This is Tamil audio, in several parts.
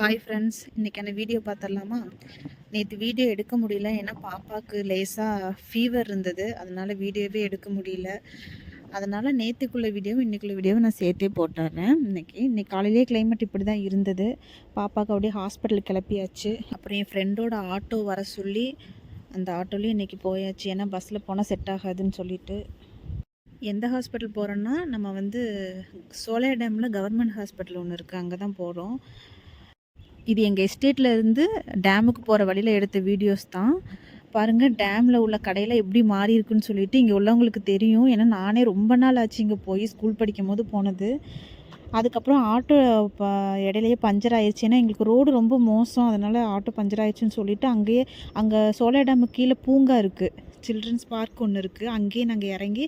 ஹாய் ஃப்ரெண்ட்ஸ், இன்றைக்கான வீடியோ பார்த்துடலாமா? நேற்று வீடியோ எடுக்க முடியல, ஏன்னா பாப்பாவுக்கு லேசாக ஃபீவர் இருந்தது. அதனால் வீடியோவே எடுக்க முடியல. அதனால் நேற்றுக்குள்ள வீடியோவும் இன்றைக்குள்ள வீடியோவும் நான் சேர்த்தே போட்டுறேன். இன்னைக்கு காலையிலே கிளைமேட் இப்படி தான் இருந்தது. பாப்பாவுக்கு அப்படியே ஹாஸ்பிட்டல் கிளப்பியாச்சு. அப்புறம் என் ஃப்ரெண்டோட ஆட்டோ வர சொல்லி அந்த ஆட்டோலேயும் இன்றைக்கி போயாச்சு. ஏன்னா பஸ்ஸில் போனால் செட் ஆகாதுன்னு சொல்லிட்டு. எந்த ஹாஸ்பிட்டல் போகிறோன்னா, நம்ம சோலையா டேமில் கவர்மெண்ட் ஹாஸ்பிட்டல் ஒன்று இருக்குது, அங்கே தான் போகிறோம். இது எங்கள் எஸ்டேட்டில் இருந்து டேமுக்கு போகிற வழியில் எடுத்த வீடியோஸ் தான். பாருங்கள், டேமில் உள்ள கடையில் எப்படி மாறி இருக்குன்னு சொல்லிட்டு இங்கே உள்ளவங்களுக்கு தெரியும். ஏன்னா நானே ரொம்ப நாள் ஆச்சு இங்கே போய் ஸ்கூல் படிக்கும் போது போனது. அதுக்கப்புறம் ஆட்டோ இடையிலேயே பஞ்சர் ஆயிடுச்சு. ஏன்னா எங்களுக்கு ரோடு ரொம்ப மோசம், அதனால் ஆட்டோ பஞ்சர் ஆயிடுச்சுன்னு சொல்லிட்டு அங்கே சோலையா டேமுக்கு கீழே பூங்கா இருக்குது, சில்ட்ரன்ஸ் பார்க் ஒன்று இருக்குது. அங்கேயே நாங்கள் இறங்கி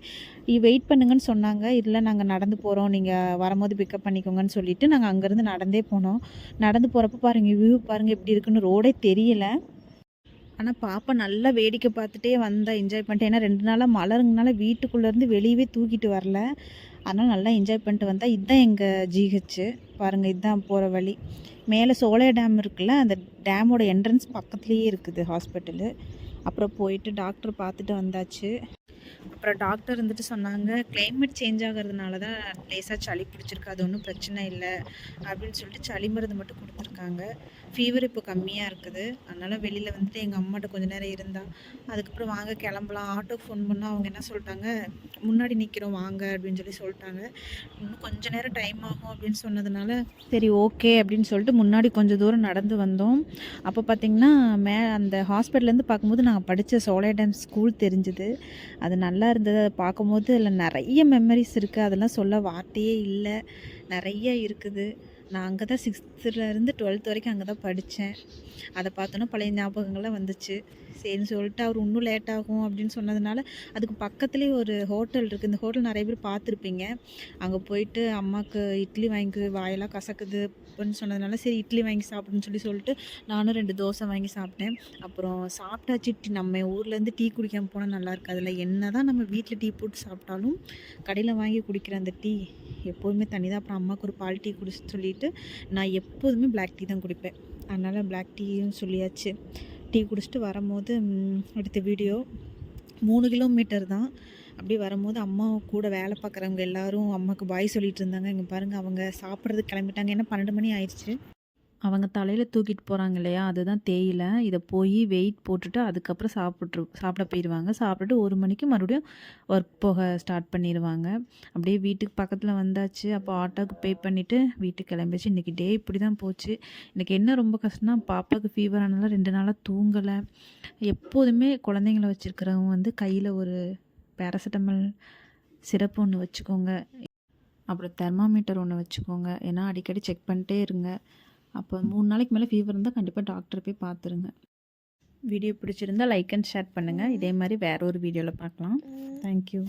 வெயிட் பண்ணுங்கன்னு சொன்னாங்க. இல்லை, நாங்கள் நடந்து போகிறோம், நீங்கள் வரும்போது பிக்கப் பண்ணிக்கோங்கன்னு சொல்லிவிட்டு நாங்கள் அங்கேருந்து நடந்தே போனோம். நடந்து போகிறப்ப பாருங்கள், வியூ பாருங்கள் எப்படி இருக்குன்னு. ரோடே தெரியல. ஆனால் பாப்பா நல்லா வேடிக்கை பார்த்துட்டே வந்தால் என்ஜாய் பண்ணிட்டு. ஏன்னா 2 நாளாக மலருங்கனால வீட்டுக்குள்ளேருந்து வெளியவே தூக்கிட்டு வரல. அதனால் நல்லா என்ஜாய் பண்ணிட்டு வந்தால். இதுதான் எங்கள் ஜிஹெச்சு பாருங்கள், இதுதான் போகிற வழி. மேலே சோலையா டேம் இருக்குல்ல, அந்த டேமோட என்ட்ரன்ஸ் பக்கத்துலேயே இருக்குது ஹாஸ்பிட்டலு. அப்புறம் போயிட்டு டாக்டர் பார்த்துட்டு வந்தாச்சு. அப்புறம் டாக்டர் இருந்துட்டு சொன்னாங்க, கிளைமேட் சேஞ்ச் ஆகிறதுனால தான் லேசாக சளி பிடிச்சிருக்கு, அது ஒன்றும் பிரச்சனை இல்லை அப்படின்னு சொல்லிட்டு சளி மருந்து மட்டும் கொடுத்துருக்காங்க. ஃபீவர் இப்போ கம்மியாக இருக்குது. அதனால் வெளியில் வந்துட்டு எங்கள் அம்மாட்ட கொஞ்சம் நேரம் இருந்தால் அதுக்கப்புறம் வாங்க கிளம்பலாம். ஆட்டோக்கு ஃபோன் பண்ணால் அவங்க என்ன சொல்லிட்டாங்க, முன்னாடி நிற்கிறோம் வாங்க அப்படின்னு சொல்லிட்டாங்க. இன்னும் கொஞ்சம் நேரம் டைம் ஆகும் அப்படின்னு சொன்னதுனால சரி ஓகே அப்படின்னு சொல்லிட்டு முன்னாடி கொஞ்சம் தூரம் நடந்து வந்தோம். அப்போ பார்த்திங்கன்னா அந்த ஹாஸ்பிட்டல்லேருந்து பார்க்கும்போது நாங்கள் படித்த சோலையா டேம் ஸ்கூல் தெரிஞ்சுது. அது நல்லா இருந்தது. அதை பார்க்கும்போது அதில் நிறைய மெமரிஸ் இருக்குது, அதெல்லாம் சொல்ல வார்த்தையே இல்லை, நிறைய இருக்குது. நான் அங்கே தான் 6th to 12th வரைக்கும் அங்கே தான் படித்தேன். அதை பார்த்தோன்னா பழைய ஞாபகங்கள்லாம் வந்துச்சு. சரின்னு சொல்லிட்டு அவர் இன்னும் லேட் ஆகும் அப்படின்னு சொன்னதுனால அதுக்கு பக்கத்துலேயே ஒரு ஹோட்டல் இருக்குது. இந்த ஹோட்டல் நிறைய பேர் பார்த்துருப்பீங்க. அங்கே போயிட்டு அம்மாவுக்கு இட்லி வாங்கி வாயெல்லாம் கசக்குது அப்படின்னு சொன்னதுனால சரி இட்லி வாங்கி சாப்பிடுன்னு சொல்லிட்டு நானும் 2 தோசை வாங்கி சாப்பிட்டேன். அப்புறம் சாப்பிட்டாச்சு. நம்ம ஊர்லேருந்து டீ குடிக்காமல் போனால் நல்லா இருக்காதுல்ல. என்ன தான் நம்ம வீட்டில் டீ போட்டு சாப்பிட்டாலும் கடையில் வாங்கி குடிக்கிற அந்த டீ எப்போதுமே தனி தான். அப்புறம் அம்மாவுக்கு ஒரு பால் டீ குடிச்சு சொல்லிவிட்டு நான் எப்போதுமே பிளாக் டீ தான் குடிப்பேன். அதனால் பிளாக் டீயும் சொல்லியாச்சு. டீ குடிச்சிட்டு வரும்போது எடுத்த வீடியோ 3 கிலோமீட்டர் தான். அப்படி வரும்போது அம்மா கூட வேலை பார்க்குறவங்க எல்லோரும் அம்மாவுக்கு பாய் சொல்லிகிட்டு இருந்தாங்க. இங்கே பாருங்கள், அவங்க சாப்பிட்றதுக்கு கிளம்பிட்டாங்க. ஏன்னா 12 மணி ஆயிடுச்சு. அவங்க தலையில் தூக்கிட்டு போகிறாங்க இல்லையா, அதுதான் தேயிலை. இதை போய் வெயிட் போட்டுட்டு அதுக்கப்புறம் சாப்பிட போயிடுவாங்க. சாப்பிட்டுட்டு 1 மணிக்கு மறுபடியும் ஒர்க் போக ஸ்டார்ட் பண்ணிடுவாங்க. அப்படியே வீட்டுக்கு பக்கத்தில் வந்தாச்சு. அப்போ ஆட்டோவுக்கு பே பண்ணிவிட்டு வீட்டுக்கு கிளம்பிச்சு. இன்றைக்கி டே இப்படி தான் போச்சு. இன்றைக்கி என்ன ரொம்ப கஷ்டம்னா, பாப்பாவுக்கு ஃபீவர் ஆனால 2 நாளாக தூங்கலை. எப்போதுமே குழந்தைங்கள வச்சுருக்கிறவங்க கையில் ஒரு பேராசிட்டமல் சிரப்பு ஒன்று வச்சுக்கோங்க. அப்புறம் தெர்மாமீட்டர் ஒன்று வச்சுக்கோங்க. ஏன்னா அடிக்கடி செக் பண்ணிட்டே இருங்க. அப்போ 3 நாளைக்கு மேலே ஃபீவர் இருந்தால் கண்டிப்பாக டாக்டரை போய் பார்த்துருங்க. வீடியோ பிடிச்சிருந்தால் லைக் அண்ட் ஷேர் பண்ணுங்கள். இதே மாதிரி வேறு ஒரு வீடியோவில் பார்க்கலாம். தேங்க்யூ.